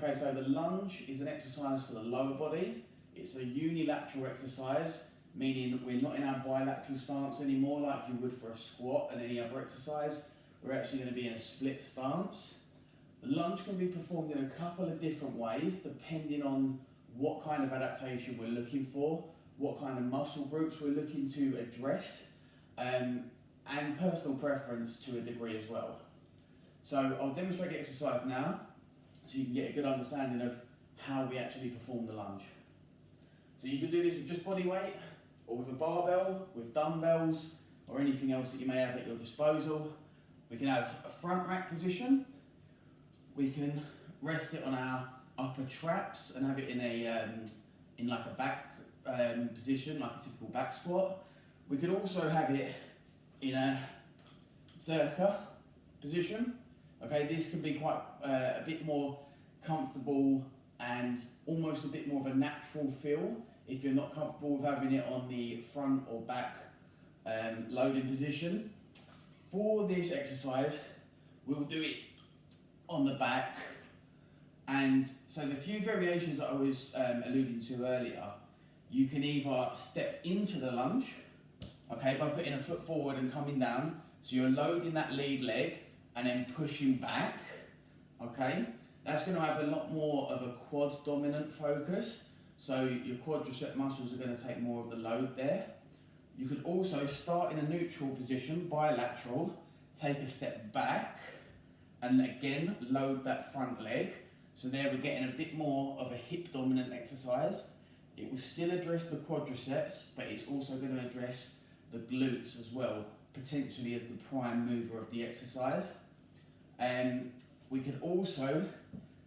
Okay, so the lunge is an exercise for the lower body. It's a unilateral exercise, meaning we're not in our bilateral stance anymore like you would for a squat and any other exercise. We're actually going to be in a split stance. The lunge can be performed in a couple of different ways depending on what kind of adaptation we're looking for, what kind of muscle groups we're looking to address, and personal preference to a degree as well. So I'll demonstrate the exercise now so you can get a good understanding of how we actually perform the lunge. So you can do this with just body weight, or with a barbell, with dumbbells, or anything else that you may have at your disposal. We can have a front rack position. We can rest it on our upper traps and have it in like a back position, like a typical back squat. We could also have it in a circa position. Okay, this can be quite a bit more comfortable and almost a bit more of a natural feel if you're not comfortable with having it on the front or back loading position. For this exercise, we'll do it on the back, and so the few variations that I was alluding to earlier, you can either step into the lunge, okay, by putting a foot forward and coming down, so you're loading that lead leg and then pushing back, okay. That's going to have a lot more of a quad dominant focus, so your quadricep muscles are going to take more of the load there. You could also start in a neutral position, bilateral, take a step back, and again load that front leg. So there we're getting a bit more of a hip dominant exercise. It will still address the quadriceps, but it's also going to address the glutes as well, potentially as the prime mover of the exercise. We could also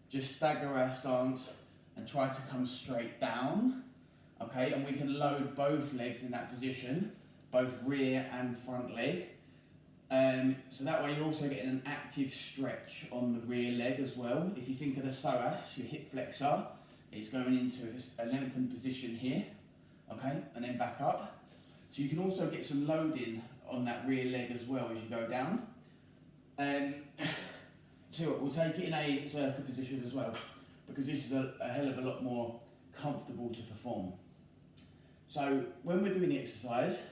just stagger our stance and try to come straight down, okay, and we can load both legs in that position, both rear and front leg. So that way you're also getting an active stretch on the rear leg as well. If you think of the psoas, your hip flexor, it's going into a lengthened position here, okay, and then back up. So you can also get some loading on that rear leg as well as you go down. So we'll take it in a circle position as well, because this is a hell of a lot more comfortable to perform. So when we're doing the exercise,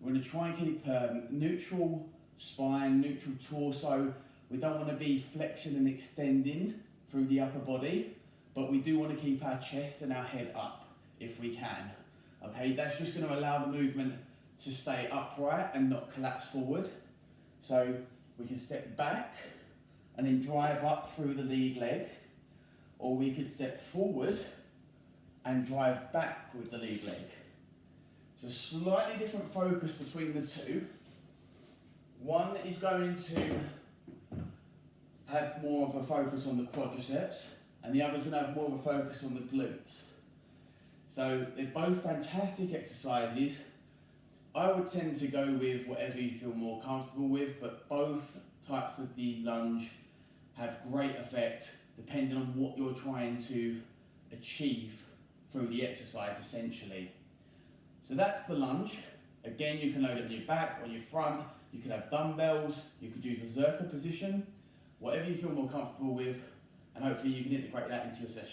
we're going to try and keep neutral spine, neutral torso. We don't want to be flexing and extending through the upper body, but we do want to keep our chest and our head up if we can. Okay, that's just going to allow the movement to stay upright and not collapse forward. So we can step back and then drive up through the lead leg, or we could step forward and drive back with the lead leg. So slightly different focus between the two. One is going to have more of a focus on the quadriceps, and the other is going to have more of a focus on the glutes. So they're both fantastic exercises. I would tend to go with whatever you feel more comfortable with, but both types of the lunge have great effect depending on what you're trying to achieve through the exercise essentially. So that's the lunge. Again, you can load it on your back, on your front, you could have dumbbells, you could use a zercher position, whatever you feel more comfortable with, and hopefully you can integrate that into your session.